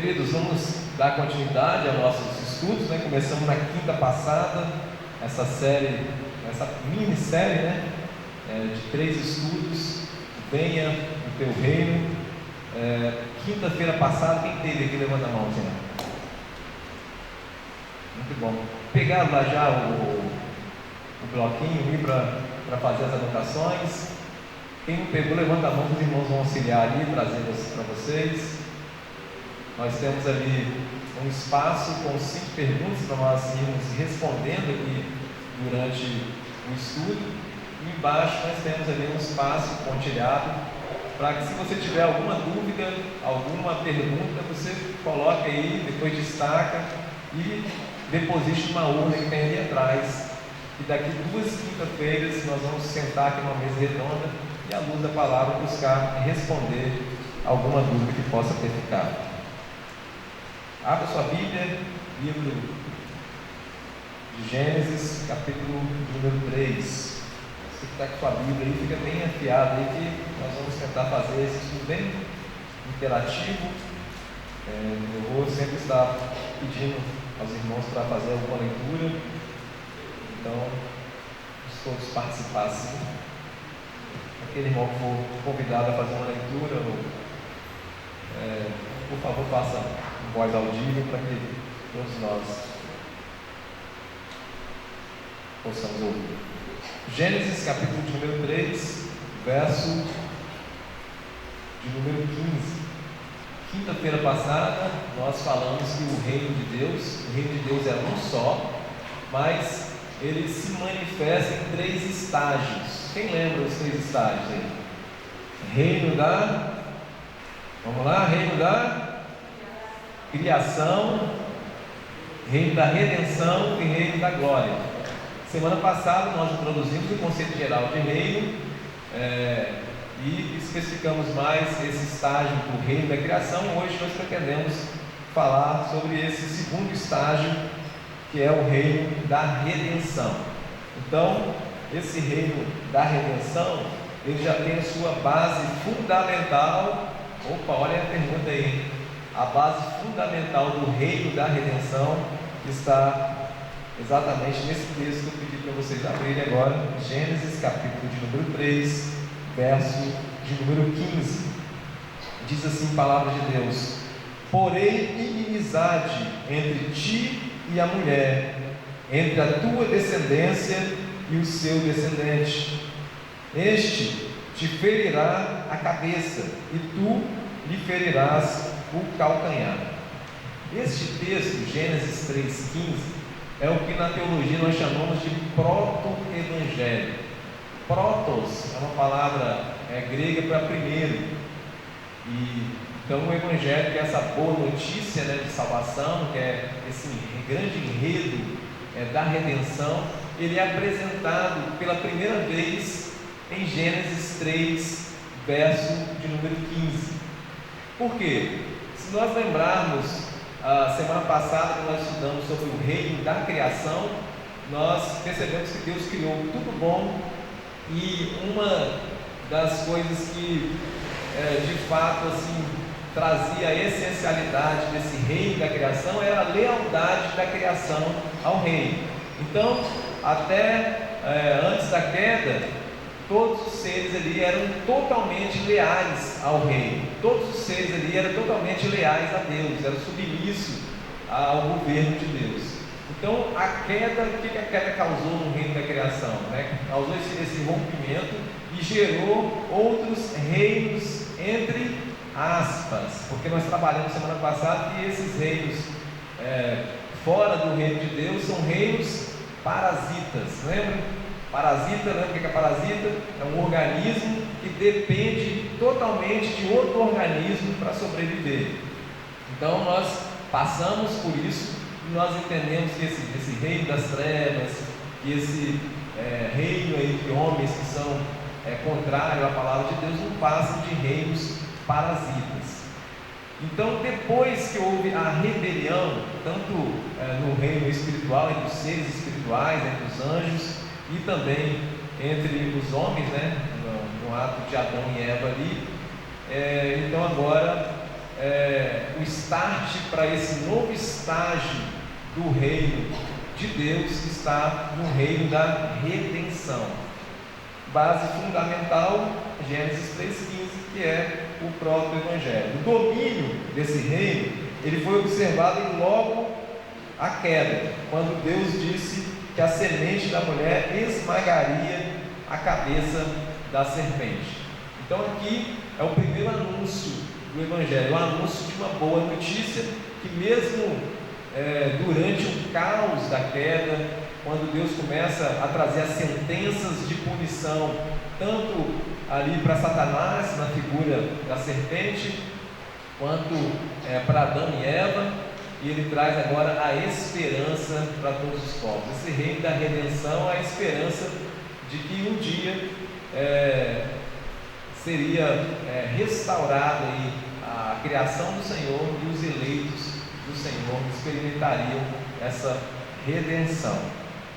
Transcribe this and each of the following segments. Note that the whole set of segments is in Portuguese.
Queridos, vamos dar continuidade aos nossos estudos, né? Começamos na quinta passada, essa série, essa minissérie, né? De 3 estudos, Venha o Teu Reino. Quinta-feira passada, quem teve aqui, levanta a mão, Senhor. Muito bom. Pegaram lá já o bloquinho ali para fazer as anotações. Quem não pegou, levanta a mão, os irmãos vão auxiliar ali, trazendo para vocês. Nós temos ali um espaço com 5 perguntas para nós irmos respondendo aqui durante o estudo. E embaixo nós temos ali um espaço pontilhado para que, se você tiver alguma dúvida, alguma pergunta, você coloque aí, depois destaca e deposite numa urna que tem ali atrás. E daqui 2 quinta-feiras nós vamos sentar aqui numa mesa redonda e, à luz da palavra, buscar responder alguma dúvida que possa ter ficado. Abra sua Bíblia, livro de Gênesis, capítulo número 3. Você que está com sua Bíblia aí, fica bem afiado aí, que nós vamos tentar fazer esse estudo bem interativo. Eu vou sempre estar pedindo aos irmãos para fazer alguma leitura, então todos participar sim. Aquele irmão que for convidado a fazer uma leitura, por favor, faça em voz audível para que todos nós possamos ouvir. Gênesis capítulo de número 3, verso de número 15. Quinta-feira passada nós falamos que o reino de Deus é um só, mas ele se manifesta em 3 estágios. Quem lembra os 3 estágios aí? Reino da criação, reino da redenção e reino da glória. Semana passada nós introduzimos o conceito geral de reino e especificamos mais esse estágio do reino da criação. Hoje nós pretendemos falar sobre esse segundo estágio, que é o reino da redenção. Então, esse reino da redenção, ele já tem a sua base fundamental. Opa, olha a pergunta aí. A base fundamental do reino da redenção está exatamente nesse texto que eu pedi para vocês abrirem agora, Gênesis capítulo de número 3, verso de número 15. Diz assim a palavra de Deus: porém inimizade entre ti e a mulher, entre a tua descendência e o seu descendente. Este te ferirá a cabeça e tu lhe ferirás o calcanhar. Este texto, Gênesis 3,15, é o que na teologia nós chamamos de proto-evangelho. Protos é uma palavra grega para primeiro. Então o evangelho, que é essa boa notícia, de salvação, que é esse grande enredo da redenção, ele é apresentado pela primeira vez em Gênesis 3, verso de número 15. Por quê? Se nós lembrarmos, a semana passada que nós estudamos sobre o reino da criação, nós percebemos que Deus criou tudo bom, e uma das coisas que de fato assim trazia a essencialidade desse reino da criação era a lealdade da criação ao reino. Então, até antes da queda, todos os seres ali eram totalmente leais ao reino. Todos os seres ali eram totalmente leais a Deus, eram submissos ao governo de Deus. Então, a queda, o que a queda causou no reino da criação? Causou esse rompimento e gerou outros reinos, entre aspas, porque nós trabalhamos semana passada que esses reinos fora do reino de Deus são reinos parasitas. Lembra? Parasita, lembra o que é parasita? É um organismo que depende totalmente de outro organismo para sobreviver. Então nós passamos por isso e nós entendemos que esse reino das trevas, que esse reino aí de homens que são contrário à palavra de Deus, não passam de reinos parasitas. Então, depois que houve a rebelião, tanto no reino espiritual, entre os seres espirituais, entre os anjos, e também entre os homens, no ato de Adão e Eva ali, então agora o start para esse novo estágio do reino de Deus, que está no reino da redenção. Base fundamental, Gênesis 3,15, que é o próprio Evangelho. O domínio desse reino, ele foi observado em logo a queda, quando Deus disse que a semente da mulher esmagaria a cabeça da serpente. Então aqui é o primeiro anúncio do Evangelho, o anúncio de uma boa notícia, que mesmo durante o caos da queda, quando Deus começa a trazer as sentenças de punição, tanto ali para Satanás, na figura da serpente, quanto para Adão e Eva, e ele traz agora a esperança para todos os povos. Esse reino da redenção, a esperança de que um dia seria restaurada aí a criação do Senhor, e os eleitos do Senhor experimentariam essa redenção.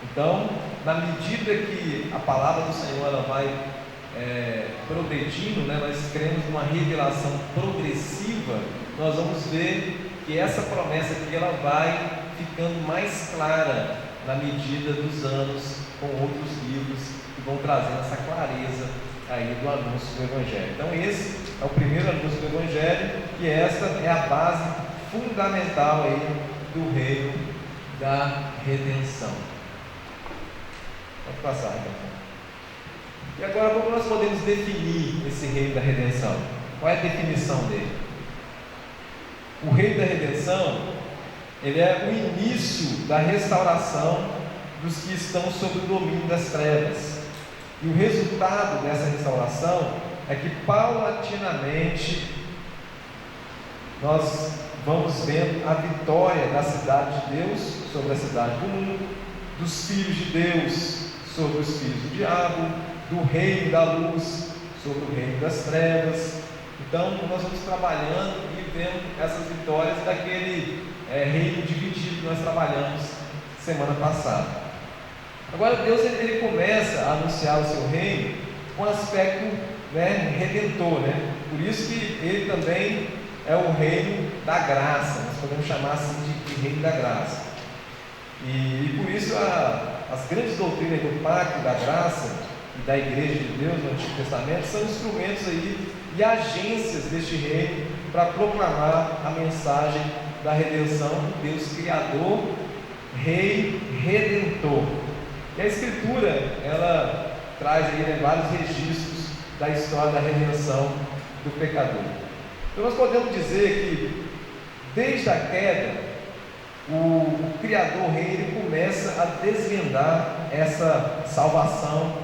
Então, na medida que a palavra do Senhor ela vai progredindo, nós cremos numa revelação progressiva, nós vamos ver que essa promessa aqui ela vai ficando mais clara na medida dos anos, com outros livros que vão trazendo essa clareza aí do anúncio do Evangelho. Então esse é o primeiro anúncio do Evangelho, e essa é a base fundamental aí do reino da redenção. Pode passar, então. E agora, como nós podemos definir esse reino da redenção? Qual é a definição dele? O reino da redenção, ele é o início da restauração dos que estão sob o domínio das trevas. E o resultado dessa restauração é que paulatinamente nós vamos vendo a vitória da cidade de Deus sobre a cidade do mundo, dos filhos de Deus sobre os filhos do diabo, do reino da luz sobre o reino das trevas. Então nós vamos trabalhando e vendo essas vitórias daquele reino dividido que nós trabalhamos semana passada. Agora Deus ele começa a anunciar o seu reino com aspecto redentor, Por isso que ele também é o reino da graça, nós podemos chamar assim de reino da graça. E por isso as grandes doutrinas do pacto da graça e da igreja de Deus no Antigo Testamento são instrumentos aí e agências deste reino para proclamar a mensagem da redenção do Deus Criador, Rei, Redentor. E a Escritura, ela traz aí vários registros da história da redenção do pecador. Então nós podemos dizer que desde a queda, o Criador Rei ele começa a desvendar essa salvação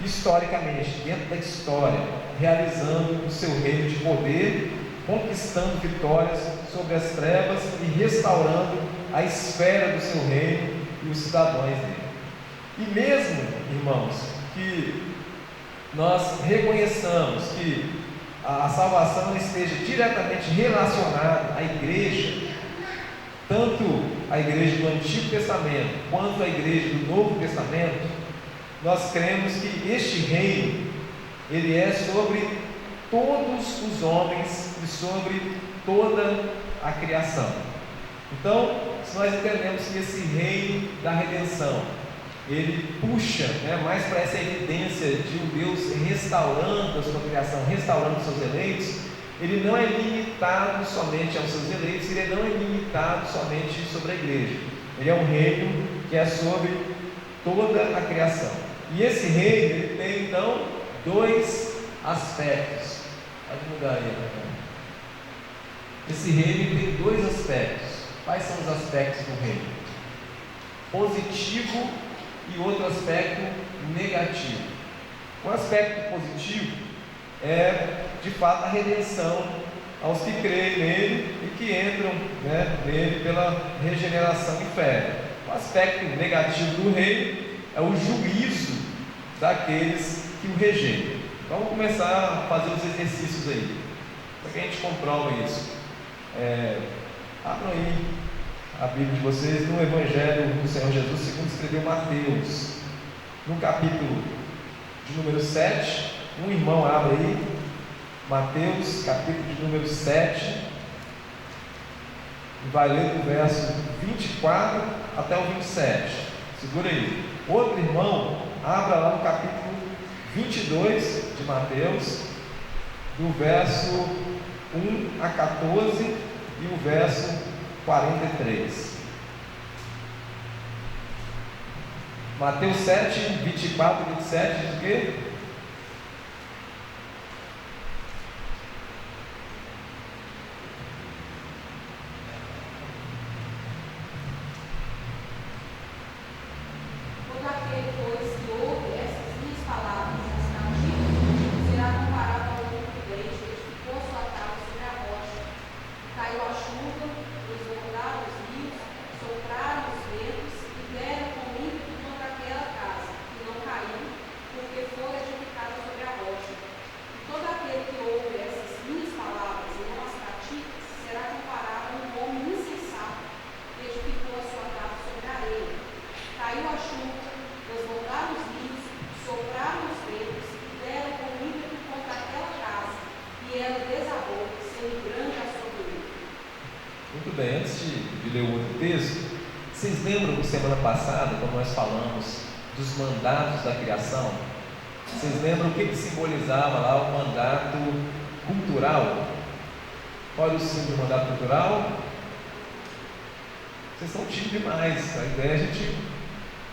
historicamente, dentro da história, realizando o seu reino de poder, conquistando vitórias sobre as trevas e restaurando a esfera do seu reino e os cidadãos dele. E mesmo, irmãos, que nós reconheçamos que a salvação esteja diretamente relacionada à igreja, tanto a igreja do Antigo Testamento quanto a igreja do Novo Testamento, nós cremos que este reino ele é sobre todos os homens e sobre toda a criação. Então, se nós entendemos que esse reino da redenção ele puxa mais para essa evidência de um Deus restaurando a sua criação, restaurando os seus eleitos, ele não é limitado somente aos seus eleitos, ele não é limitado somente sobre a igreja. Ele é um reino que é sobre toda a criação. E esse reino ele tem então dois aspectos. Pode mudar aí, Esse reino tem dois aspectos. Quais são os aspectos do reino? Positivo e outro aspecto negativo. O aspecto positivo é de fato a redenção aos que creem nele e que entram nele pela regeneração e fé. O aspecto negativo do reino é o juízo daqueles que o rejeitam. Então vamos começar a fazer os exercícios aí, para que a gente comprova isso. Abram aí a Bíblia de vocês no Evangelho do Senhor Jesus segundo escreveu Mateus, no capítulo de número 7. Um irmão abre aí Mateus, capítulo de número 7, e vai ler do verso 24 até o 27. Segura aí. Outro irmão, abra lá no capítulo 22 de Mateus, do verso 1 a 14 e o verso 43. Mateus 7, 24 e 27 diz o quê? Muito bem, antes de ler o outro texto, vocês lembram que semana passada, quando nós falamos dos mandatos da criação, vocês lembram o que simbolizava lá o mandato cultural? Qual é o símbolo do mandato cultural? Vocês são tímidos demais, a ideia é a gente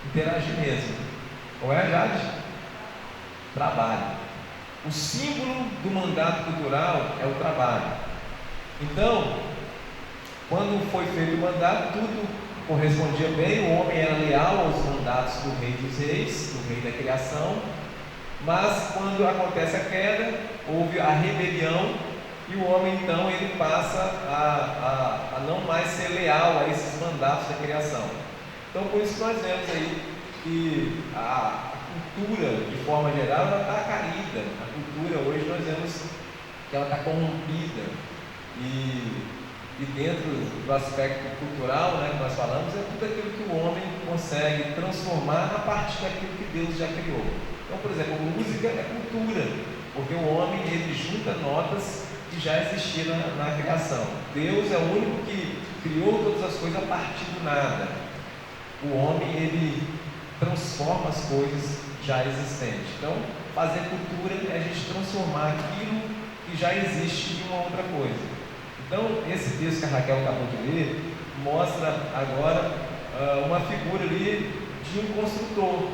interagir mesmo. Qual é, Jade? Trabalho. O símbolo do mandato cultural é o trabalho. Então, quando foi feito o mandato, tudo correspondia bem, o homem era leal aos mandatos do Rei dos Reis, do Rei da Criação, mas quando acontece a queda, houve a rebelião, e o homem então ele passa a não mais ser leal a esses mandatos da criação. Então por isso que nós vemos aí que a cultura, de forma geral, ela está caída. A cultura hoje nós vemos que ela está corrompida, e dentro do aspecto cultural, né, que nós falamos, é tudo aquilo que o homem consegue transformar a partir daquilo que Deus já criou. Então, por exemplo, música é cultura, porque o homem ele junta notas que já existiam na criação. Deus é o único que criou todas as coisas a partir do nada. O homem ele transforma as coisas já existentes. Então, fazer cultura é a gente transformar aquilo que já existe em uma outra coisa. Então, esse texto que a Raquel acabou de ler mostra agora uma figura ali de um construtor,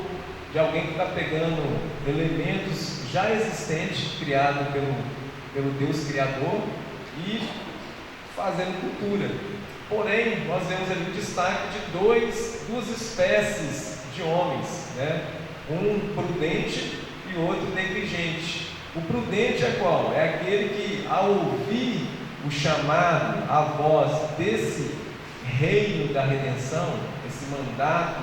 de alguém que está pegando elementos já existentes, criados pelo Deus Criador, e fazendo cultura. Porém, nós vemos ali o destaque de duas espécies de homens, né? Um prudente e outro negligente. O prudente é qual? É aquele que, ao ouvir o chamado, a voz desse reino da redenção, esse mandato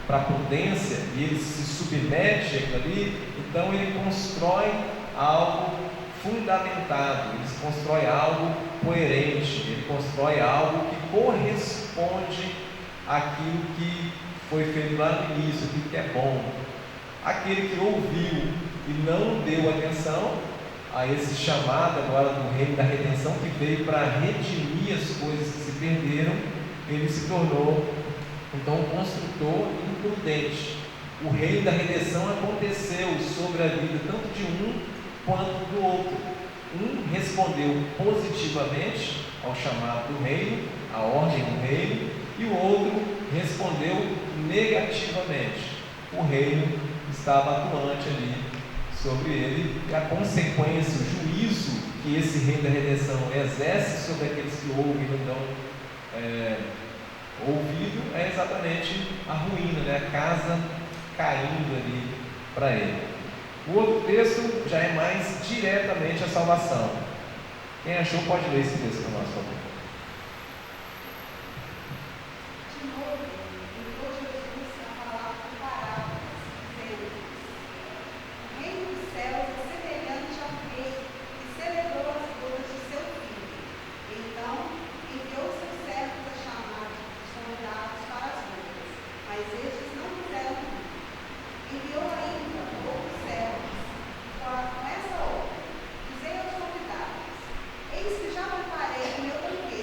para a prudência, e ele se submete àquilo ali, então ele constrói algo fundamentado, ele constrói algo coerente, ele constrói algo que corresponde àquilo que foi feito lá no início, aquilo que é bom. Aquele que ouviu e não deu atenção a esse chamado agora do reino da redenção, que veio para redimir as coisas que se perderam, ele se tornou então um construtor imprudente. O reino da redenção aconteceu sobre a vida tanto de um quanto do outro. Um respondeu positivamente ao chamado do reino, à ordem do reino, e o outro respondeu negativamente. O reino estava atuante ali sobre ele, e a consequência, o juízo que esse reino da redenção exerce sobre aqueles que ouvem e não dão ouvido é exatamente a ruína, né? A casa caindo ali para ele. O outro texto já é mais diretamente a salvação. Quem achou pode ler esse texto para nós, por favor. Eis que já preparei o meu banquete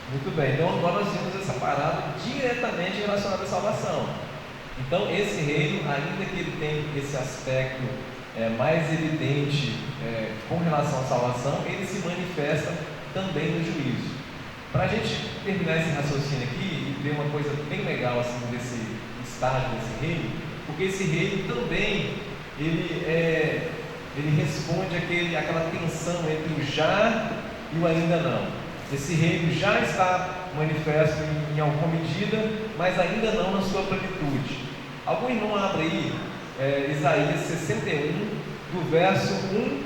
Muito bem, então agora nós vimos essa parada diretamente relacionada à salvação. Então esse reino, ainda que ele tenha esse aspecto mais evidente com relação à salvação, ele se manifesta também no juízo. Para a gente terminar esse raciocínio aqui e ver uma coisa bem legal assim, desse estágio desse reino, porque esse reino também ele responde àquela tensão entre o já e o ainda não. Esse reino já está manifesto em alguma medida, mas ainda não na sua plenitude. Algum irmão abre aí Isaías 61, do verso 1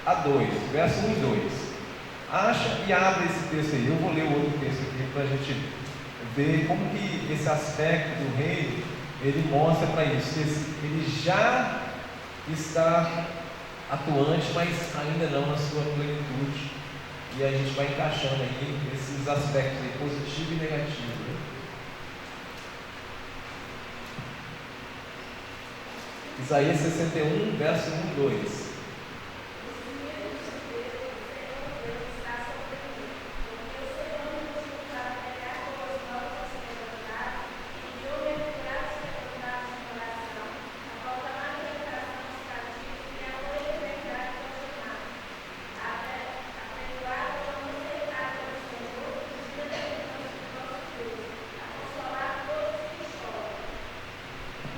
a 2, verso 1 e 2. Acha e abre esse texto aí. Eu vou ler o outro texto aqui para a gente ver como que esse aspecto do reino ele mostra para isso. Ele já está atuante, mas ainda não na sua plenitude. E a gente vai encaixando aí esses aspectos aí, positivo e negativo. Né? Isaías 61, verso 1 e 2.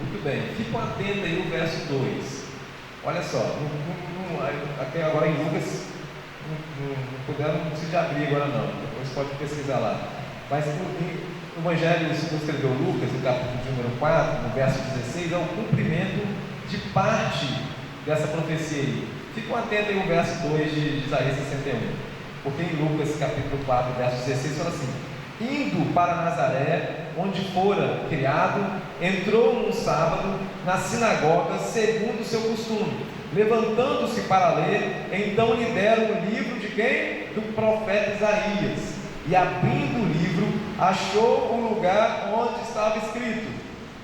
Muito bem, fiquem atentos aí o verso 2. Olha só, até agora em Lucas, não precisa abrir agora não, depois pode pesquisar lá. Mas o Evangelho, se você escreveu Lucas, no capítulo de número 4, no verso 16, é o cumprimento de parte dessa profecia aí. Fiquem atentos aí o verso 2 de Isaías 61, porque em Lucas capítulo 4, verso 16, fala assim: indo para Nazaré, onde fora criado, entrou num sábado na sinagoga, segundo o seu costume. Levantando-se para ler, então lhe deram o livro de quem? Do profeta Isaías. E abrindo o livro, achou o lugar onde estava escrito: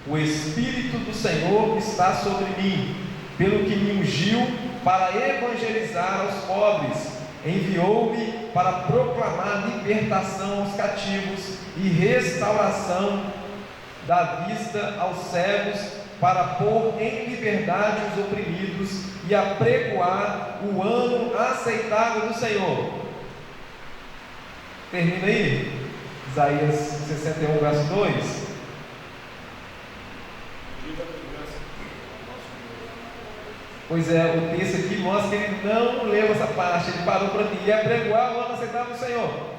o Espírito do Senhor está sobre mim, pelo que me ungiu para evangelizar aos pobres. Enviou-me para proclamar libertação aos cativos e restauração da vista aos cegos, para pôr em liberdade os oprimidos e apregoar o ano aceitável do Senhor. Termina aí, Isaías 61, verso 2. Pois é, o texto aqui mostra que ele não leu essa parte, ele parou por aqui: e apregoar o ano aceitável do Senhor.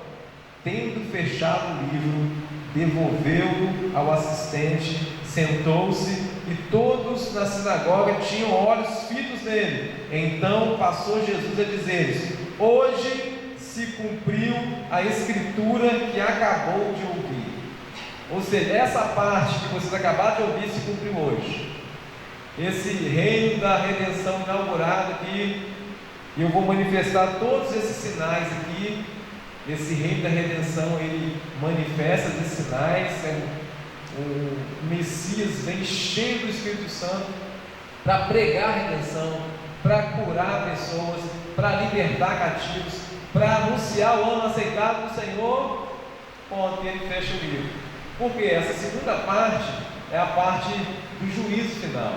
Tendo fechado o livro, devolveu-o ao assistente, sentou-se, e todos na sinagoga tinham olhos fitos nele. Então passou Jesus a dizer-lhes: hoje se cumpriu a escritura que acabou de ouvir. Ou seja, essa parte que vocês acabaram de ouvir se cumpriu hoje. Esse reino da redenção inaugurado aqui, e eu vou manifestar todos esses sinais aqui. Esse reino da redenção, ele manifesta esses sinais. O Messias vem cheio do Espírito Santo para pregar a redenção, para curar pessoas, para libertar cativos, para anunciar o ano aceitável do Senhor. Ponto, ele fecha o livro. Porque essa segunda parte é a parte do juízo final.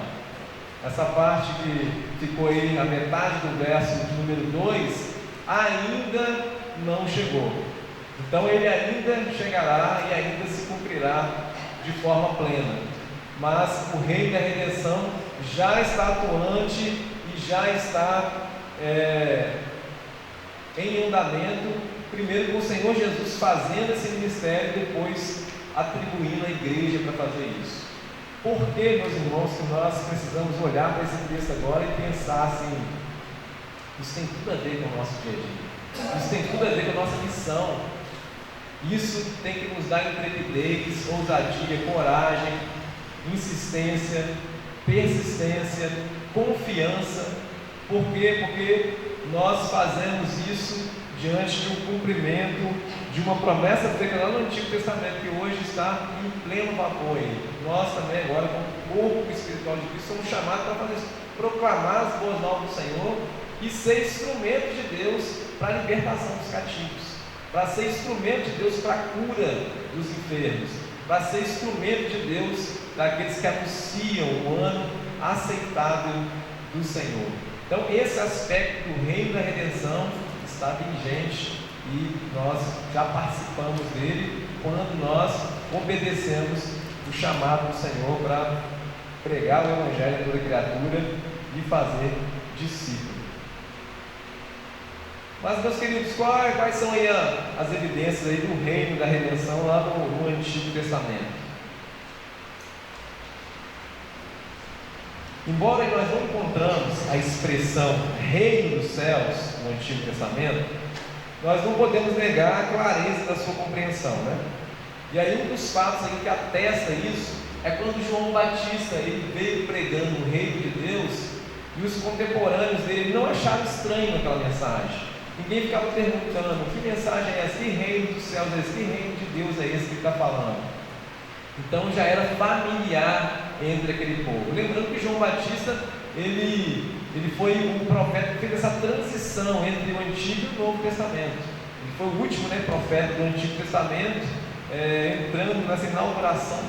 Essa parte que ficou aí na metade do verso de número 2 ainda não chegou. Então ele ainda chegará e ainda se cumprirá de forma plena. Mas o reino da redenção já está atuante e já está em andamento, primeiro com o Senhor Jesus fazendo esse ministério, depois atribuindo a igreja para fazer isso. Por que, meus irmãos, que nós precisamos olhar para esse texto agora e pensar assim: isso tem tudo a ver com o nosso dia a dia, isso tem tudo a ver com a nossa missão, isso tem que nos dar intrepidez, ousadia, coragem, insistência, persistência, confiança. Por quê? Porque nós fazemos isso diante de um cumprimento de uma promessa feita lá no Antigo Testamento, que hoje está em pleno vapor aí. Nós também agora, como corpo espiritual de Cristo, somos chamados para fazer isso, proclamar as boas novas do Senhor e ser instrumentos de Deus para a libertação dos cativos. para ser instrumento de Deus para a cura dos enfermos, para ser instrumento de Deus daqueles que anunciam o ano aceitável do Senhor. Então esse aspecto do reino da redenção está vigente e nós já participamos dele quando nós obedecemos o chamado do Senhor para pregar o Evangelho a toda criatura e fazer discípulo. Mas, meus queridos, quais são aí as evidências aí do reino da redenção lá no Antigo Testamento? Embora nós não encontramos a expressão reino dos céus no Antigo Testamento, nós não podemos negar a clareza da sua compreensão, né? E aí um dos fatos aí que atesta isso é quando João Batista ele veio pregando o reino de Deus e os contemporâneos dele não acharam estranho aquela mensagem. Ninguém ficava perguntando que mensagem é essa, que reino dos céus é esse, que reino de Deus é esse que ele está falando. Então já era familiar entre aquele povo. Lembrando que João Batista ele foi um profeta que fez essa transição entre o Antigo e o Novo Testamento. Ele foi o último profeta do Antigo Testamento, entrando nessa inauguração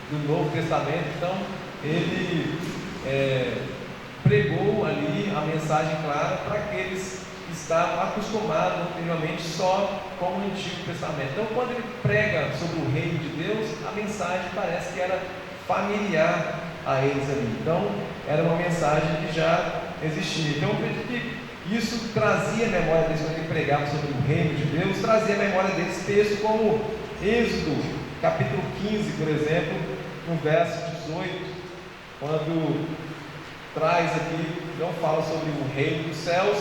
do Novo Testamento. Então ele pregou ali a mensagem clara para aqueles que estavam acostumados anteriormente só com o Antigo Testamento. Então quando ele prega sobre o reino de Deus, a mensagem parece que era familiar a eles ali. Então era uma mensagem que já existia. Então eu acredito que isso trazia a memória deles quando ele pregava sobre o reino de Deus, trazia a memória deles textos como Êxodo capítulo 15, por exemplo, no verso 18, quando traz aqui, não fala sobre o reino dos céus,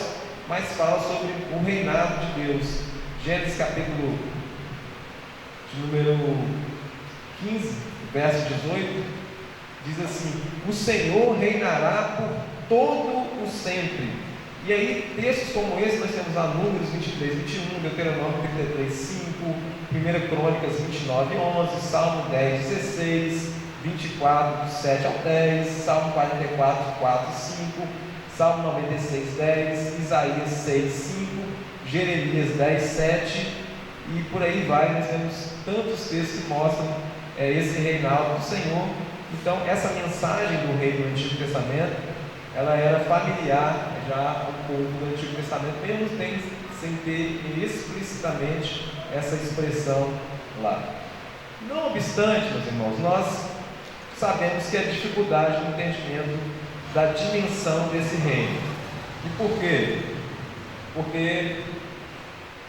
mas fala sobre o reinado de Deus. Gênesis capítulo de número 15, verso 18, diz assim: o Senhor reinará por todo o sempre. E aí textos como esse nós temos lá Números 23, 21, Deuteronômio 33, 5, 1 Crônicas 29, 11, Salmo 10, 16, 24, 7 ao 10, Salmo 44, 4 e 5, Salmo 96, 10, Isaías 6, 5, Jeremias 10, 7 e por aí vai. Nós temos tantos textos que mostram esse reinado do Senhor. Então essa mensagem do reino do Antigo Testamento ela era familiar já ao povo do Antigo Testamento, mesmo sem ter explicitamente essa expressão lá. Não obstante, meus irmãos, nós sabemos que há dificuldade no entendimento da dimensão desse reino. E por quê? Porque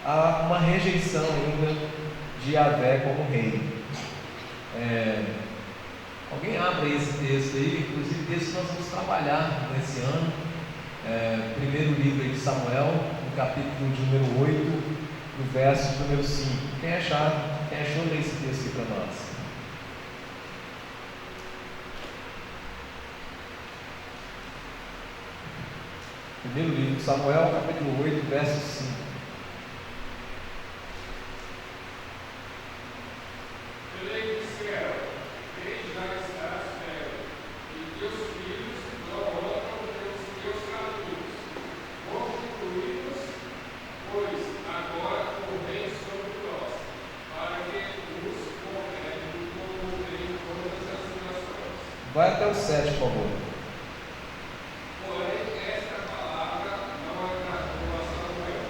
há uma rejeição ainda de Yahvé como rei. Alguém abre esse texto aí, inclusive esse nós vamos trabalhar nesse ano, primeiro livro de Samuel, no capítulo de número 8, no verso número 5. Quem achou, lê esse texto aqui para nós. Primeiro livro de Samuel, capítulo 8, verso 5. Vai até o 7, por favor. Porém, esta palavra não agradou a Samuel,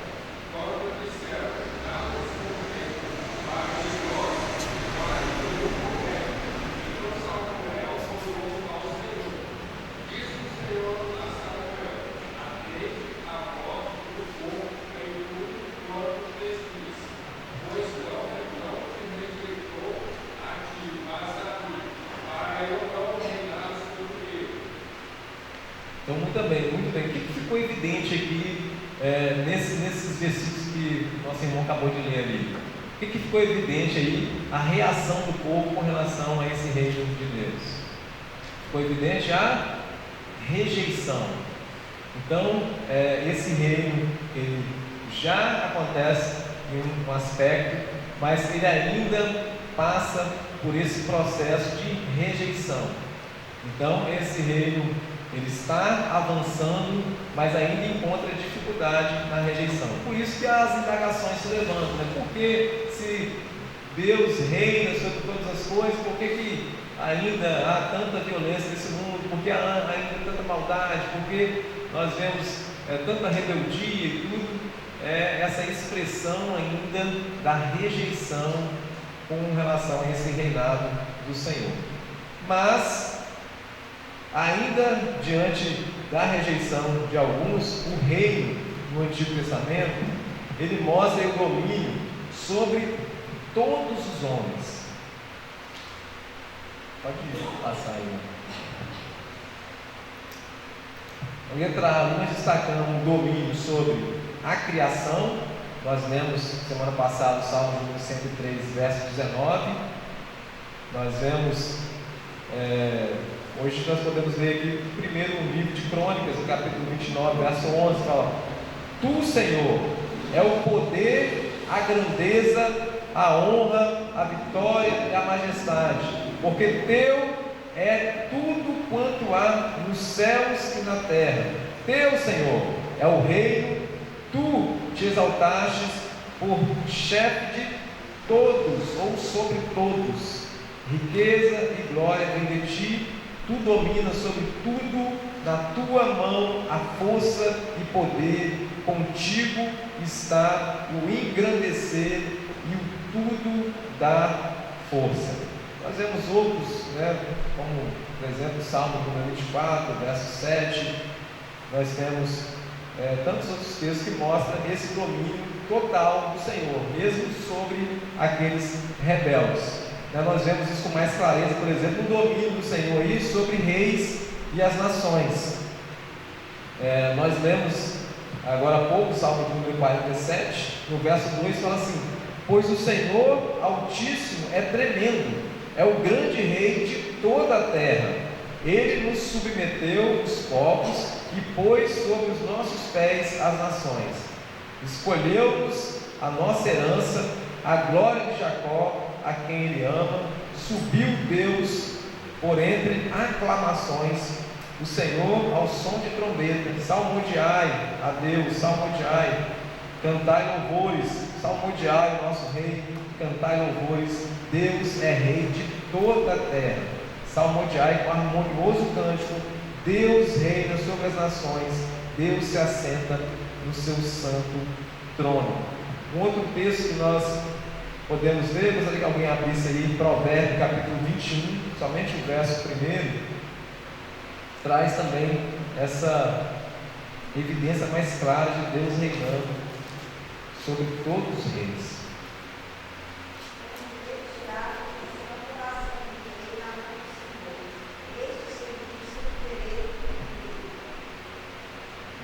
quando disseram: dá-nos momento para que nós guardemos o profeta. Então Samuel orou ao Senhor. Disse o Senhor a Samuel: atende a voz do povo em tudo quanto lhes disse, pois não te rejeitou a ti, mas a mim, para eu não. Então, muito bem. O que ficou evidente aqui nesses versículos que nosso irmão acabou de ler ali? O que ficou evidente aí? A reação do povo com relação a esse reino de Deus. Ficou evidente a rejeição. Então, esse reino ele já acontece em um aspecto, mas ele ainda passa por esse processo de rejeição. Então, esse reino Ele está avançando, mas ainda encontra dificuldade na rejeição. Por isso que as indagações se levantam, né? Porque se Deus reina sobre todas as coisas, por que ainda há tanta violência nesse mundo? Por que há ainda tanta maldade? Por que nós vemos tanta rebeldia e tudo? Essa expressão ainda da rejeição com relação a esse reinado do Senhor. Mas, ainda diante da rejeição de alguns, o reino no Antigo Testamento, ele mostra o domínio sobre todos os homens. Pode passar aí. Nós destacamos um domínio sobre a criação. Nós lemos semana passada o Salmo 103, verso 19. Nós vemos, hoje nós podemos ler aqui primeiro no livro de Crônicas, no capítulo 29, verso 11, fala: Tu, Senhor, é o poder, a grandeza, a honra, a vitória e a majestade, porque Teu é tudo quanto há nos céus e na terra. Teu, Senhor, é o reino. Tu te exaltastes por chefe de todos, ou sobre todos. Riqueza e glória vem de ti. Tu dominas sobre tudo. Na tua mão a força e poder. Contigo está o engrandecer e o tudo dá força. Nós vemos outros, como por exemplo o Salmo número 24, verso 7. Nós temos tantos outros textos que mostram esse domínio total do Senhor, mesmo sobre aqueles rebeldes. Nós vemos isso com mais clareza, por exemplo, o domínio do Senhor aí sobre reis e as nações. Nós lemos agora há pouco o Salmo número 47, no verso 2 fala assim: Pois o Senhor Altíssimo é tremendo, é o grande rei de toda a terra. Ele nos submeteu os povos e pôs sobre os nossos pés as nações. Escolheu-nos a nossa herança, a glória de Jacó, a quem Ele ama. Subiu Deus por entre aclamações, o Senhor ao som de trombeta. Salmodiai a Deus, salmodiai, cantai louvores, salmodiai o nosso Rei, cantai louvores. Deus é Rei de toda a terra. Salmodiai com harmonioso cântico. Deus reina sobre as nações. Deus se assenta no seu santo trono. Um outro texto que nós podemos ver, gostaria que alguém abrisse aí, Provérbios capítulo 21, somente o verso 1, traz também essa evidência mais clara de Deus reinando sobre todos os reis.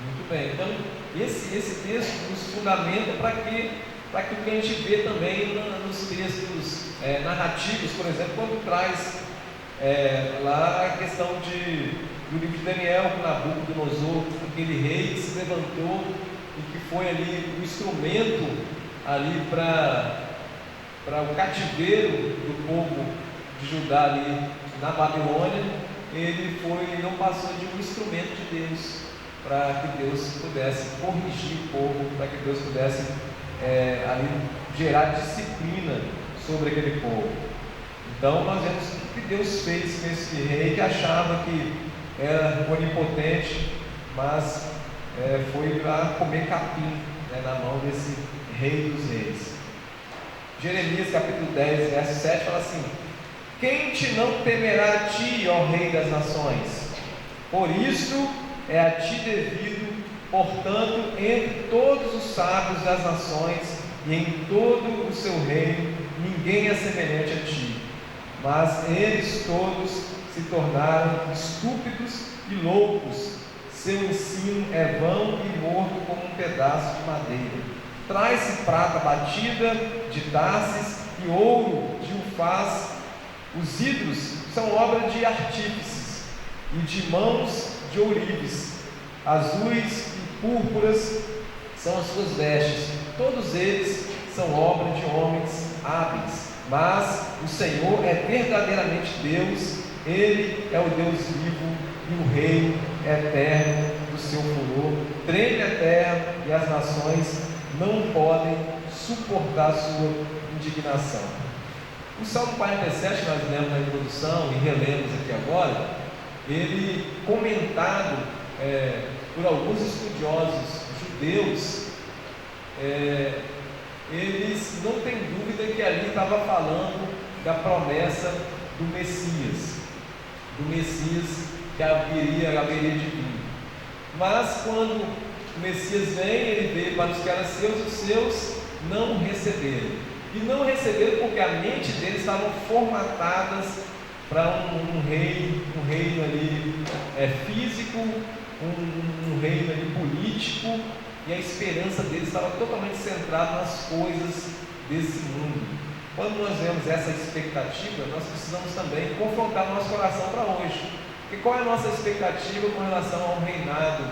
Muito bem, então esse texto nos fundamenta para que o que a gente vê também nos textos narrativos, por exemplo, quando traz lá a questão do livro de Daniel, com Nabucodonosor, aquele rei que se levantou e que foi ali o instrumento ali para o cativeiro do povo de Judá ali na Babilônia. Ele não passou de um instrumento de Deus, para que Deus pudesse corrigir o povo, para que Deus pudesse ali gerar disciplina sobre aquele povo. Então nós vemos o que Deus fez com esse rei que achava que era onipotente, mas foi para comer capim na mão desse rei dos reis. Jeremias capítulo 10, verso 7 fala assim: Quem te não temerá a ti, ó Rei das nações? Por isso é a ti devido, portanto, entre todos os sábios das nações e em todo o seu reino, ninguém é semelhante a ti. Mas eles todos se tornaram estúpidos e loucos. Seu ensino é vão e morto como um pedaço de madeira. Traz-se prata batida de Tarsis e ouro de Ufaz. Os ídolos são obra de artífices e de mãos de ourives. Azuis e púrpuras são as suas vestes. Todos eles são obra de homens hábeis. Mas o Senhor é verdadeiramente Deus. Ele é o Deus vivo e o reino eterno do seu furor. Treme a terra e as nações não podem suportar sua indignação. O Salmo 47, que nós lemos na introdução e relemos aqui agora, ele comentado por alguns estudiosos judeus, eles não têm dúvida que ali estava falando da promessa do Messias que haveria de vir. Mas quando o Messias vem, ele veio para os que eram seus, os seus não receberam. E não receberam porque a mente deles estava formatada para um reino ali físico, um reino ali político, e a esperança deles estava totalmente centrada nas coisas desse mundo. Quando nós vemos essa expectativa, nós precisamos também confrontar nosso coração para hoje. Porque qual é a nossa expectativa com relação ao reinado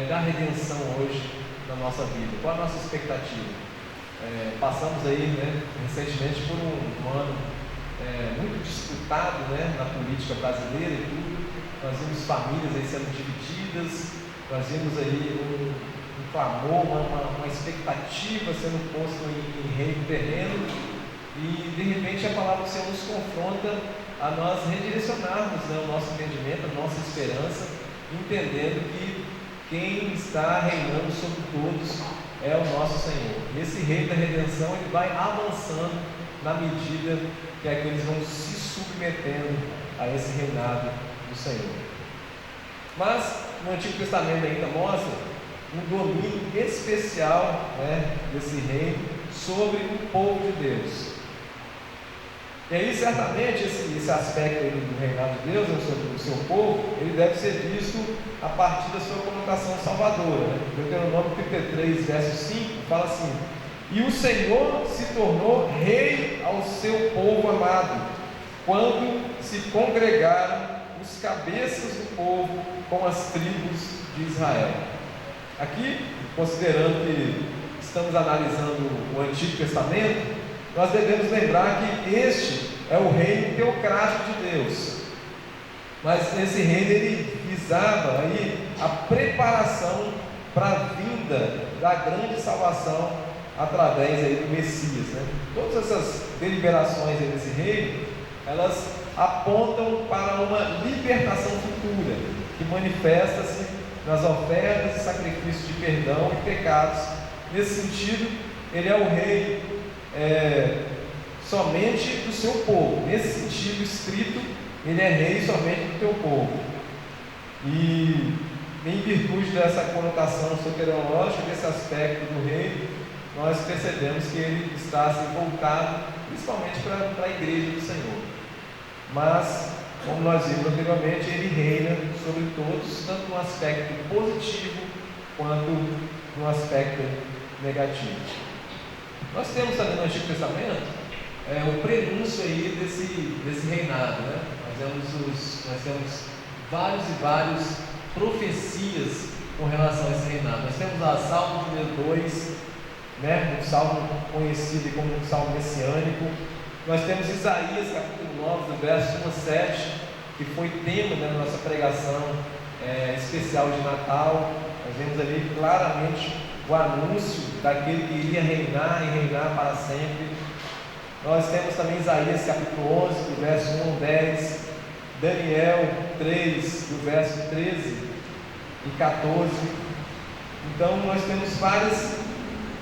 da redenção hoje na nossa vida? Qual é a nossa expectativa? Passamos aí, recentemente por um ano muito disputado, na política brasileira e tudo. Nós vimos famílias aí sendo divididas, nós vimos aí um clamor, uma expectativa sendo posto em reino terreno, e de repente a palavra do Senhor nos confronta a nós redirecionarmos o nosso entendimento, a nossa esperança, entendendo que quem está reinando sobre todos é o nosso Senhor. E esse rei da redenção, ele vai avançando na medida que aqueles vão se submetendo a esse reinado do Senhor. Mas no Antigo Testamento ainda mostra um domínio especial desse rei sobre o povo de Deus. E aí certamente esse aspecto aí do reinado de Deus sobre o seu povo, ele deve ser visto a partir da sua conotação salvadora. Deuteronômio 33, verso 5, fala assim: e o Senhor se tornou rei ao seu povo amado, quando se congregaram os cabeças do povo com as tribos de Israel. Aqui, considerando que estamos analisando o Antigo Testamento, nós devemos lembrar que este é o reino teocrático de Deus. Mas esse reino, ele visava aí a preparação para a vinda da grande salvação através aí do Messias. Todas essas deliberações aí desse reino, elas apontam para uma libertação futura, que manifesta-se nas ofertas e sacrifícios de perdão e pecados. Nesse sentido, ele é o rei somente do seu povo. Nesse sentido estrito, ele é rei somente do teu povo. E em virtude dessa conotação soteriológica, desse aspecto do rei, nós percebemos que ele está assim, voltado principalmente para a igreja do Senhor. Mas, como nós vimos anteriormente, ele reina sobre todos, tanto no aspecto positivo quanto no aspecto negativo. Nós temos também no Antigo Testamento o prenúncio aí desse reinado. Nós temos várias profecias com relação a esse reinado. Nós temos a Salmo número 2, um salmo conhecido como um salmo messiânico. Nós temos Isaías capítulo 9, do verso 1 a 7, que foi tema da nossa pregação especial de Natal. Nós vemos ali claramente o anúncio daquele que iria reinar e reinar para sempre. Nós temos também Isaías capítulo 11, do verso 1 ao 10, Daniel 3, do verso 13 e 14. Então nós temos vários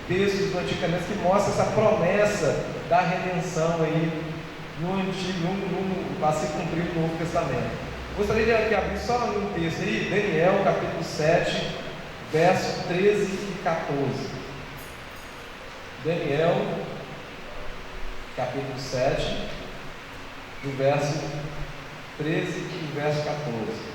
textos do Antigo Testamento que mostram essa promessa da redenção aí no Antigo, para se cumprir no Novo Testamento. Gostaria de abrir só um texto aí, Daniel capítulo 7, verso 13 e 14. Daniel capítulo 7, do verso 13 e verso 14.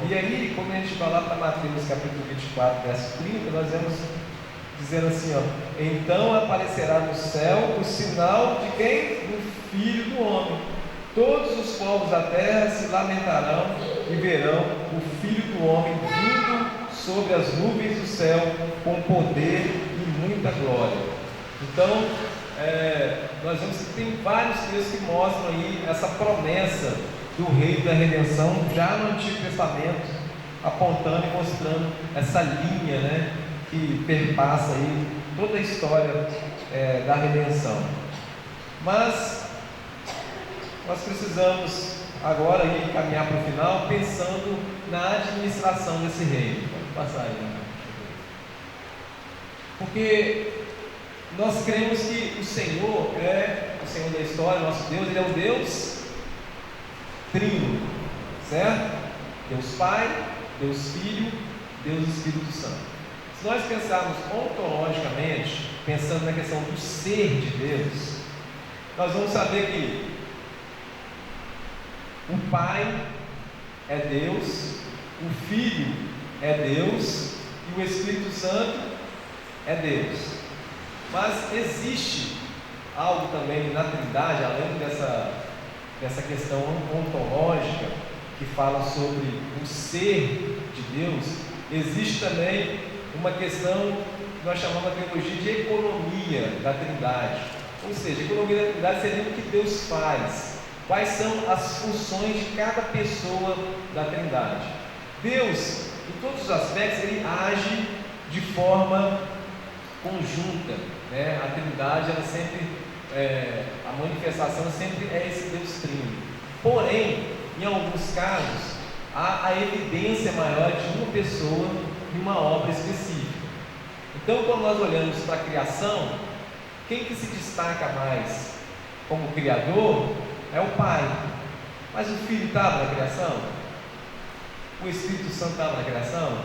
E aí, quando a gente vai lá para Mateus capítulo 24, verso 30, nós vemos dizendo assim, ó: então aparecerá no céu o sinal de quem? Do Filho do Homem. Todos os povos da terra se lamentarão e verão o Filho do Homem vindo sobre as nuvens do céu com poder e muita glória. Então, nós vemos que tem vários textos que mostram aí essa promessa do Reino da Redenção já no Antigo Testamento, apontando e mostrando essa linha, né, que perpassa aí toda a história da redenção. Mas nós precisamos agora ir caminhar para o final pensando na administração desse reino. Pode passar aí, né? Porque nós cremos que o Senhor é o Senhor da história, nosso Deus, Ele é o Deus Trino, certo? Deus Pai, Deus Filho, Deus Espírito Santo. Se nós pensarmos ontologicamente, pensando na questão do ser de Deus, nós vamos saber que o Pai é Deus, o Filho é Deus e o Espírito Santo é Deus. Mas existe algo também na Trindade, além dessa questão ontológica, que fala sobre o ser de Deus. Existe também uma questão que nós chamamos na teologia de economia da Trindade. Ou seja, a economia da Trindade seria o que Deus faz. Quais são as funções de cada pessoa da Trindade? Deus, em todos os aspectos, Ele age de forma conjunta, né? A Trindade, ela sempre, a manifestação sempre é esse Deus Trino. Porém, em alguns casos, há a evidência maior de uma pessoa em uma obra específica. Então, quando nós olhamos para a criação, quem que se destaca mais como criador é o Pai. Mas o Filho estava na criação? O Espírito Santo estava na criação?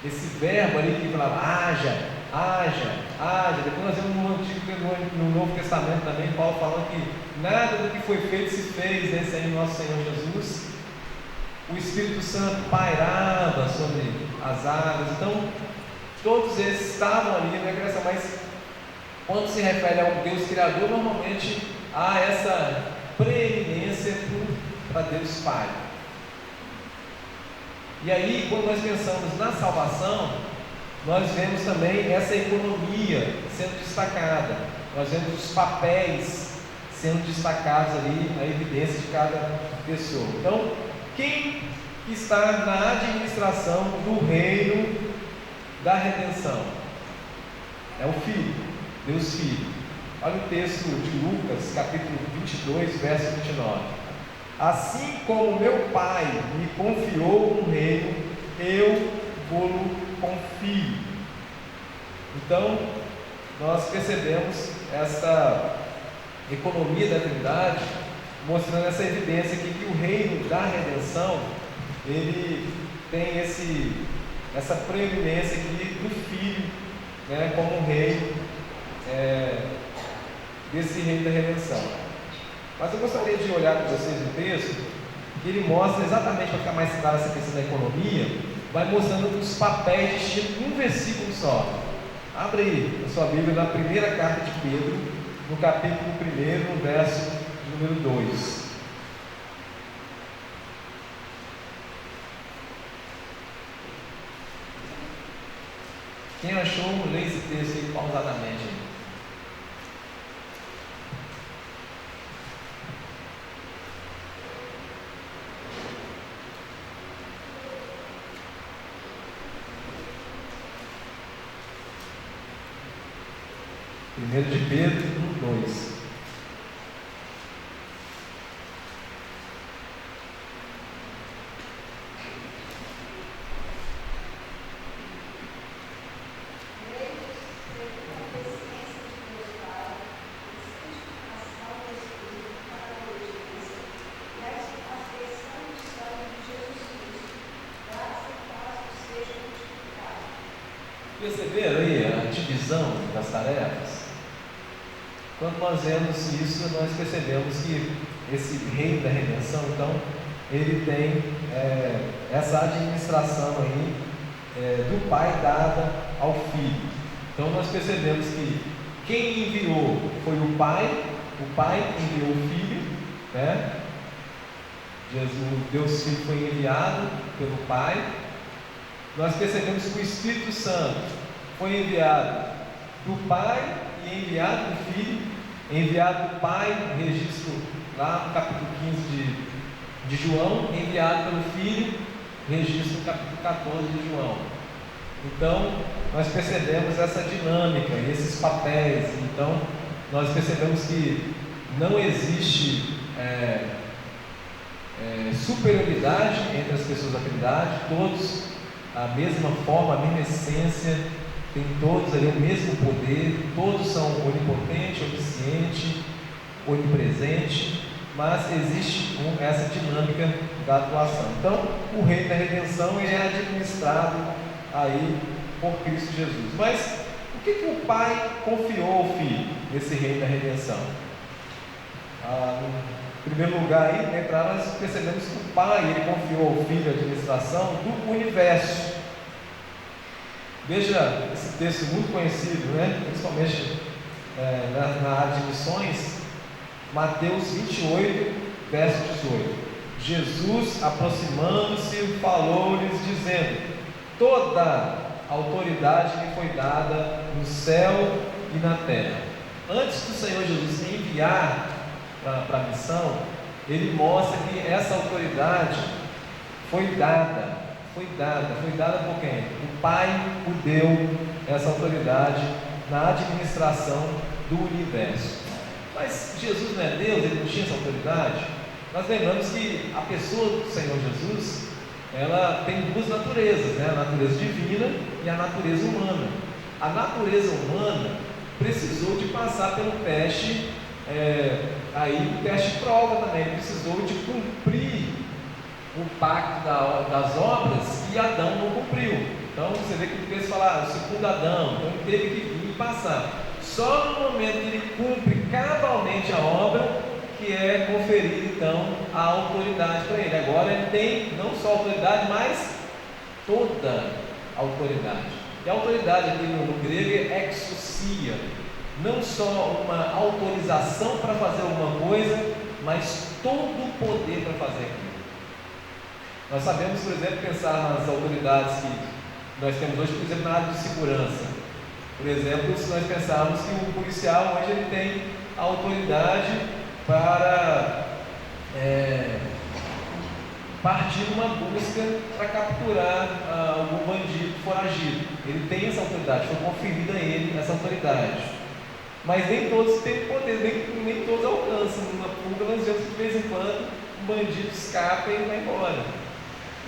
Esse verbo ali que falava haja, haja, haja. Depois nós vemos no Novo Testamento também Paulo falando que nada do que foi feito se fez nesse aí nosso Senhor Jesus. O Espírito Santo pairava sobre as águas. Então todos eles estavam ali na criação, mas quando se refere ao Deus Criador, normalmente há essa preeminência para Deus Pai. E aí, quando nós pensamos na salvação, nós vemos também essa economia sendo destacada. Nós vemos os papéis sendo destacados ali, a evidência de cada pessoa. Então, quem está na administração do reino da redenção? É o Filho, Deus Filho. Olha o texto de Lucas, capítulo 22, verso 29. Assim como meu Pai me confiou um reino, eu vou confio. Então, nós percebemos essa economia da Trindade, mostrando essa evidência aqui que o reino da redenção, ele tem essa preeminência aqui do Filho, né, como rei desse reino da redenção. Mas eu gostaria de olhar com vocês um texto que ele mostra exatamente, para ficar mais clara essa questão da economia, vai mostrando os papéis distintos em um versículo só. Abre aí a sua Bíblia na primeira carta de Pedro, no capítulo 1, no verso número 2. Quem achou, lê esse texto aí pausadamente. Primeiro de Pedro 1:2. Perceberam aí a divisão das tarefas? Quando nós vemos isso, nós percebemos que esse reino da redenção, então, ele tem essa administração aí do Pai dada ao Filho. Então nós percebemos que quem enviou foi o Pai enviou o Filho, né? Deus Filho foi enviado pelo Pai. Nós percebemos que o Espírito Santo foi enviado do Pai e enviado do Filho, enviado do Pai, registro lá no capítulo 15 de João, enviado pelo Filho, registro no capítulo 14 de João. Então, nós percebemos essa dinâmica, esses papéis. Então, nós percebemos que não existe superioridade entre as pessoas da Trindade, todos a mesma forma, a mesma essência, tem todos ali o mesmo poder, todos são onipotente, onisciente, onipresente, mas existe essa dinâmica da atuação. Então, o reino da redenção ele é administrado aí por Cristo Jesus. Mas o que o Pai confiou ao Filho nesse reino da redenção? Em primeiro lugar, aí, nós percebemos que o Pai ele confiou ao Filho a administração do universo. Veja esse texto muito conhecido, né? Principalmente na área de missões, Mateus 28, verso 18. Jesus, aproximando-se, falou-lhes, dizendo: toda autoridade me foi dada no céu e na terra. Antes do Senhor Jesus enviar para a missão, ele mostra que essa autoridade foi dada por quem? O Pai o deu essa autoridade na administração do universo. Mas Jesus não é Deus, ele não tinha essa autoridade? Nós lembramos que a pessoa do Senhor Jesus, ela tem duas naturezas, né? A natureza divina e a natureza humana. A natureza humana precisou de passar pelo teste, o teste prova também, precisou de cumprir o pacto das obras que Adão não cumpriu. Então você vê que o texto fala, o segundo Adão, então ele teve que vir e passar. Só no momento que ele cumpre cabalmente a obra, que é conferida então a autoridade para ele. Agora ele tem não só autoridade, mas toda a autoridade. E a autoridade aqui no grego é exousia, não só uma autorização para fazer alguma coisa, mas todo o poder para fazer aquilo. Nós sabemos, por exemplo, pensar nas autoridades que nós temos hoje, por exemplo, na área de segurança. Por exemplo, se nós pensarmos que o policial hoje ele tem a autoridade para partir uma busca para capturar algum bandido foragido. Ele tem essa autoridade, foi conferida a ele essa autoridade. Mas nem todos têm poder, nem todos alcançam. Numa fuga nós vemos que de vez em quando um bandido escapa e vai embora.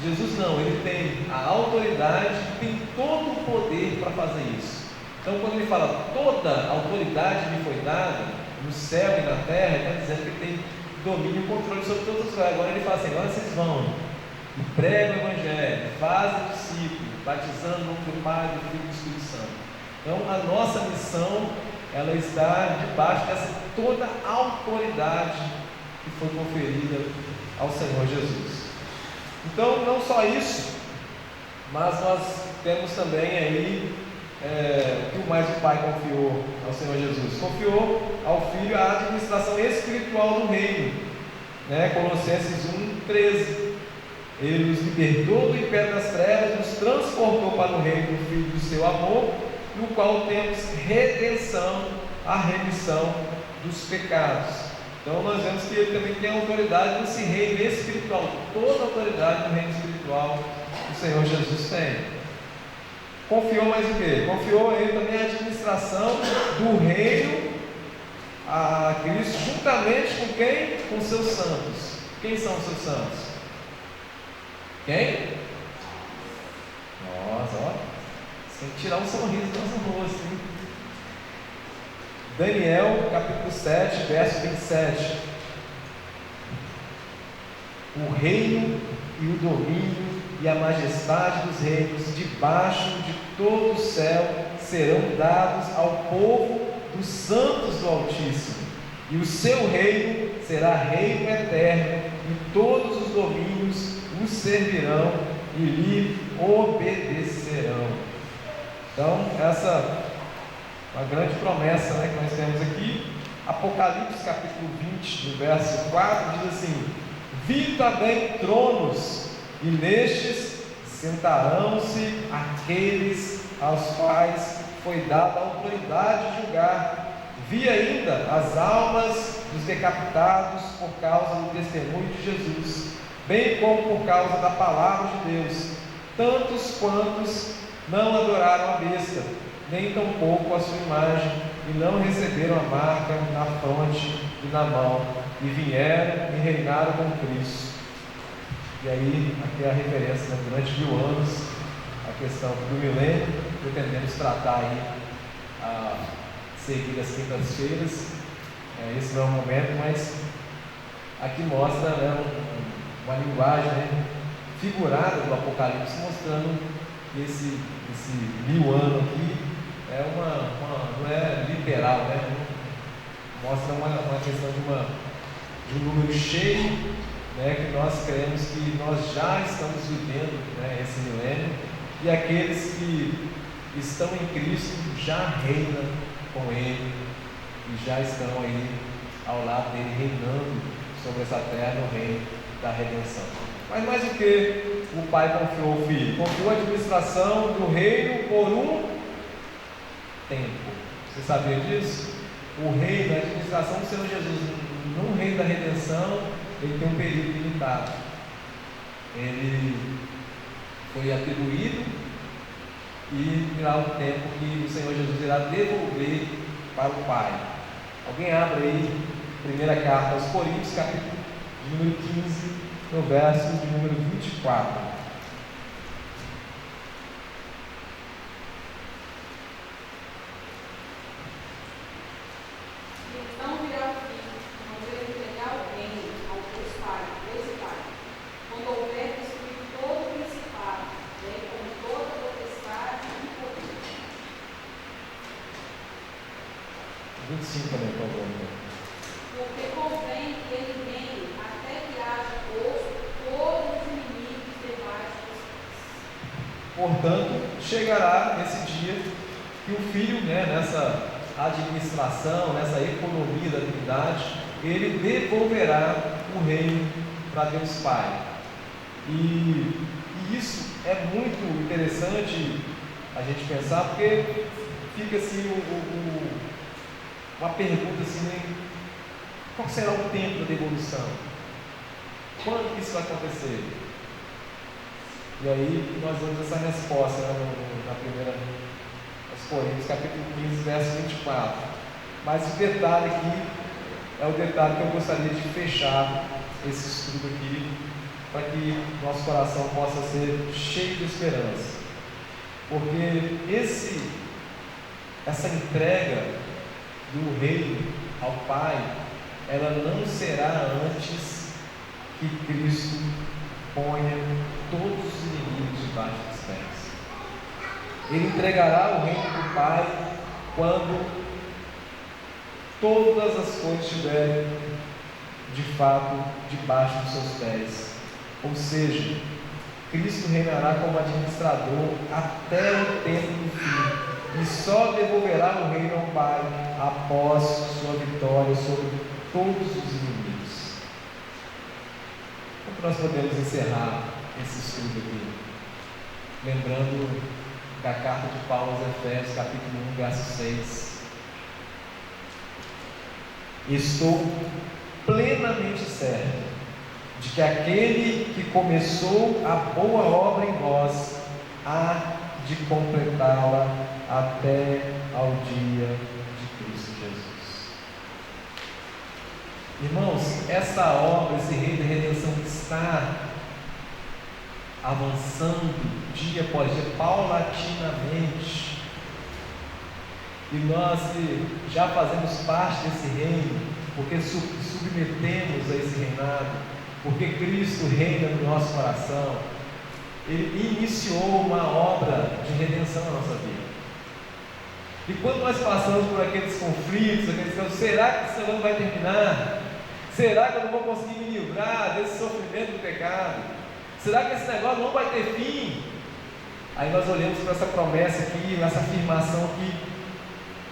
Jesus não, ele tem a autoridade, tem todo o poder para fazer isso. Então quando ele fala toda a autoridade me foi dada no céu e na terra, ele está dizendo que ele tem domínio e controle sobre todas as coisas. Agora ele fala assim, agora vocês vão e pregam o Evangelho, fazem discípulos, batizando no nome do Pai, do Filho e do Espírito Santo. Então a nossa missão, ela está debaixo dessa toda a autoridade que foi conferida ao Senhor Jesus. Então, não só isso, mas nós temos também aí o que mais o Pai confiou ao Senhor Jesus? Confiou ao Filho a administração espiritual do reino, né? Colossenses 1:13. Ele nos libertou do império das trevas, nos transportou para o reino do Filho do seu amor, no qual temos redenção, a remissão dos pecados. Então nós vemos que ele também tem autoridade nesse reino espiritual. Toda a autoridade no reino espiritual o Senhor Jesus tem. Confiou mais o quê? Confiou a ele também a administração do reino a Cristo, juntamente com quem? Com seus santos. Quem são os seus santos? Quem? Nossa, ó, tem que tirar um sorriso do nosso rosto, hein? Daniel, capítulo 7, verso 27. O reino e o domínio e a majestade dos reinos debaixo de todo o céu serão dados ao povo dos santos do Altíssimo, e o seu reino será reino eterno, e todos os domínios, o servirão e lhe obedecerão. Então, essa é uma grande promessa, né, que nós temos aqui. Apocalipse capítulo 20, no verso 4, diz assim: vi também tronos, e nestes sentarão-se aqueles aos quais foi dada a autoridade de julgar. Vi ainda as almas dos decapitados por causa do testemunho de Jesus, bem como por causa da palavra de Deus, tantos quantos não adoraram a besta, nem tampouco a sua imagem, e não receberam a marca na fronte e na mão, e vieram e reinaram com Cristo. E aí, aqui é a referência, né, durante 1000 anos, a questão do milênio, pretendemos tratar aí seguir as quintas-feiras. Esse não é o momento, mas aqui mostra, né, uma linguagem, né, figurada do Apocalipse, mostrando que esse 1000 anos aqui é não é literal, né? Mostra uma questão de um número cheio, né, que nós cremos que nós já estamos vivendo, né, esse milênio, e aqueles que estão em Cristo já reinam com Ele e já estão aí ao lado dele, reinando sobre essa terra no reino da redenção. Mas mais o que o Pai confiou ao Filho? Confiou a administração do reino por um tempo. Você sabia disso? O reino, a administração do Senhor Jesus no reino da redenção, ele tem um período limitado. Ele foi atribuído e virá o tempo que o Senhor Jesus irá devolver para o Pai. Alguém abre aí, primeira carta aos Coríntios, capítulo de número 15, no verso de número 24. Também, por favor. Porque convém que ele reine até que haja posto todos os inimigos debaixo dos pés. Portanto, chegará esse dia que o Filho, né, nessa administração, nessa economia da Trindade, ele devolverá o reino para Deus Pai. E isso é muito interessante a gente pensar, porque fica assim uma pergunta assim, né? Qual será o tempo da devolução? Quando que isso vai acontecer? E aí nós damos essa resposta, né, na primeira aos Coríntios, capítulo 15, verso 24. Mas o detalhe aqui é o detalhe que eu gostaria de fechar esse estudo aqui, para que nosso coração possa ser cheio de esperança. Porque essa entrega do reino ao Pai, ela não será antes que Cristo ponha todos os inimigos debaixo dos pés. Ele entregará o reino do Pai quando todas as coisas estiverem de fato debaixo dos seus pés. Ou seja, Cristo reinará como administrador até o tempo do fim, e só devolverá o reino ao Pai após sua vitória sobre todos os inimigos. Como nós podemos encerrar esse estudo aqui? Lembrando da carta de Paulo aos Efésios, capítulo 1, verso 6. Estou plenamente certo de que aquele que começou a boa obra em vós há de completá-la até ao dia de Cristo Jesus. Irmãos, essa obra, esse reino da redenção está avançando dia após dia, paulatinamente, e nós que já fazemos parte desse reino, porque submetemos a esse reinado, porque Cristo reina no nosso coração, Ele iniciou uma obra de redenção na nossa vida. E quando nós passamos por aqueles conflitos, será que esse ano vai terminar? Será que eu não vou conseguir me livrar desse sofrimento do pecado? Será que esse negócio não vai ter fim? Aí nós olhamos para essa promessa aqui, essa afirmação aqui,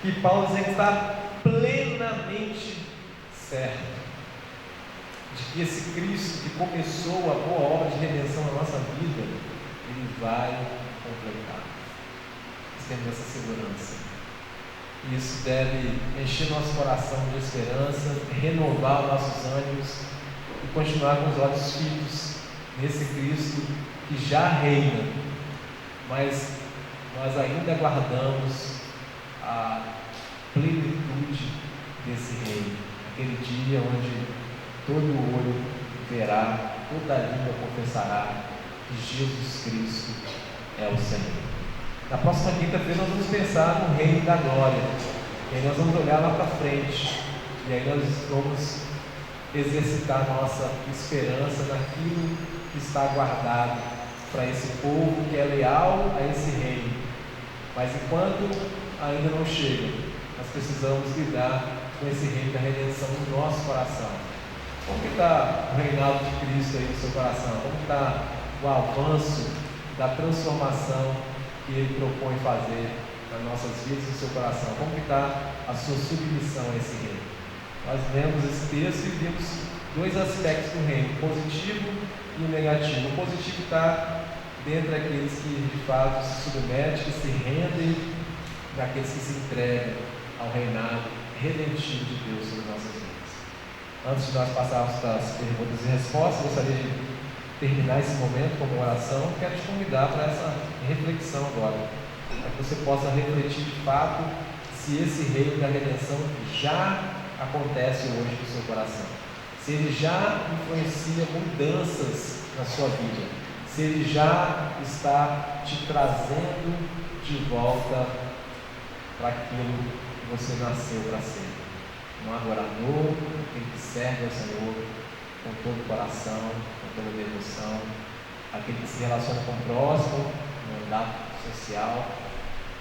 que Paulo diz que está plenamente certo de que esse Cristo que começou a boa obra de redenção na nossa vida, Ele vai completar. Nós temos essa segurança. E isso deve encher nosso coração de esperança, renovar os nossos ânimos e continuar com os olhos fitos nesse Cristo que já reina, mas nós ainda aguardamos a plenitude desse reino, aquele dia onde todo olho verá, toda língua confessará que Jesus Cristo é o Senhor. Na próxima quinta-feira nós vamos pensar no reino da glória, e aí nós vamos olhar lá para frente, e aí nós vamos exercitar nossa esperança naquilo que está guardado para esse povo que é leal a esse reino. Mas enquanto ainda não chega, nós precisamos lidar com esse reino da redenção no nosso coração. Como que está o reinado de Cristo aí no seu coração? Como está o avanço da transformação que Ele propõe fazer nas nossas vidas e no seu coração? Como que está a sua submissão a esse reino? Nós lemos esse texto e vimos dois aspectos do reino, o positivo e o negativo. O positivo está dentro daqueles que de fato se submetem, que se rendem, daqueles que se entregam ao reinado redentivo de Deus sobre nossas vidas. Antes de nós passarmos para as perguntas e respostas, gostaria de terminar esse momento como oração. Quero te convidar para essa reflexão agora, para que você possa refletir de fato se esse reino da redenção já acontece hoje no seu coração, se ele já influencia mudanças na sua vida, se ele já está te trazendo de volta para aquilo que você nasceu para ser, um adorador, aquele que serve ao Senhor com todo o coração, com toda a devoção, aquele que se relaciona com o próximo no mandato social,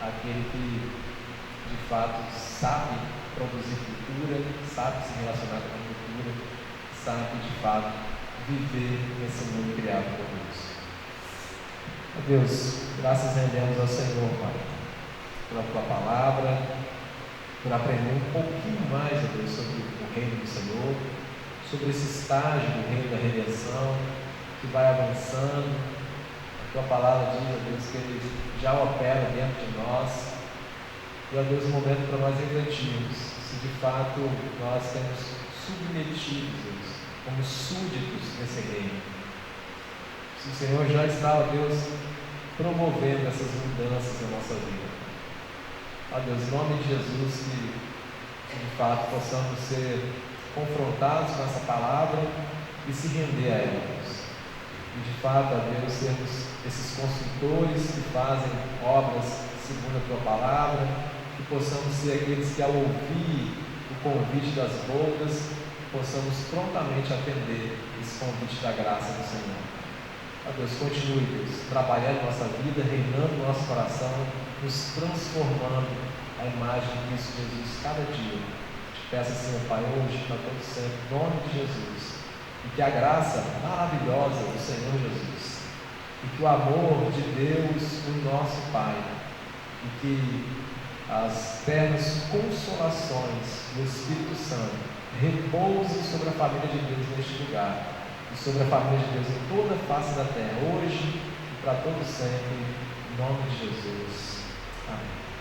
aquele que de fato sabe produzir cultura, sabe se relacionar com a cultura, sabe de fato viver nesse mundo criado por Deus. Deus, graças rendemos ao Senhor, Pai, pela Tua palavra, por aprender um pouquinho mais, ó Deus, sobre o reino do Senhor, sobre esse estágio do reino da redenção que vai avançando. A Tua palavra diz, ó Deus, que Ele já opera dentro de nós. E, ó Deus, um momento para nós refletirmos se de fato nós temos submetidos, Deus, como súditos desse reino. Se o Senhor já está, ó Deus, promovendo essas mudanças na nossa vida. Ó Deus, em nome de Jesus, que de fato possamos ser confrontados com essa palavra e se render a ela, Deus. E de fato, ó Deus, sermos esses construtores que fazem obras segundo a Tua palavra, que possamos ser aqueles que, ao ouvir o convite das bocas, possamos prontamente atender esse convite da graça do Senhor. Ó Deus, continue, Deus, trabalhando em nossa vida, reinando no nosso coração, nos transformando a imagem de Cristo Jesus cada dia. Te peço, Senhor Pai, hoje, para todo sempre, em nome de Jesus, e que a graça maravilhosa do Senhor Jesus, e que o amor de Deus, o nosso Pai, e que as ternas consolações do Espírito Santo repousem sobre a família de Deus neste lugar, e sobre a família de Deus em toda a face da terra, hoje e para todo sempre, em nome de Jesus. Amém.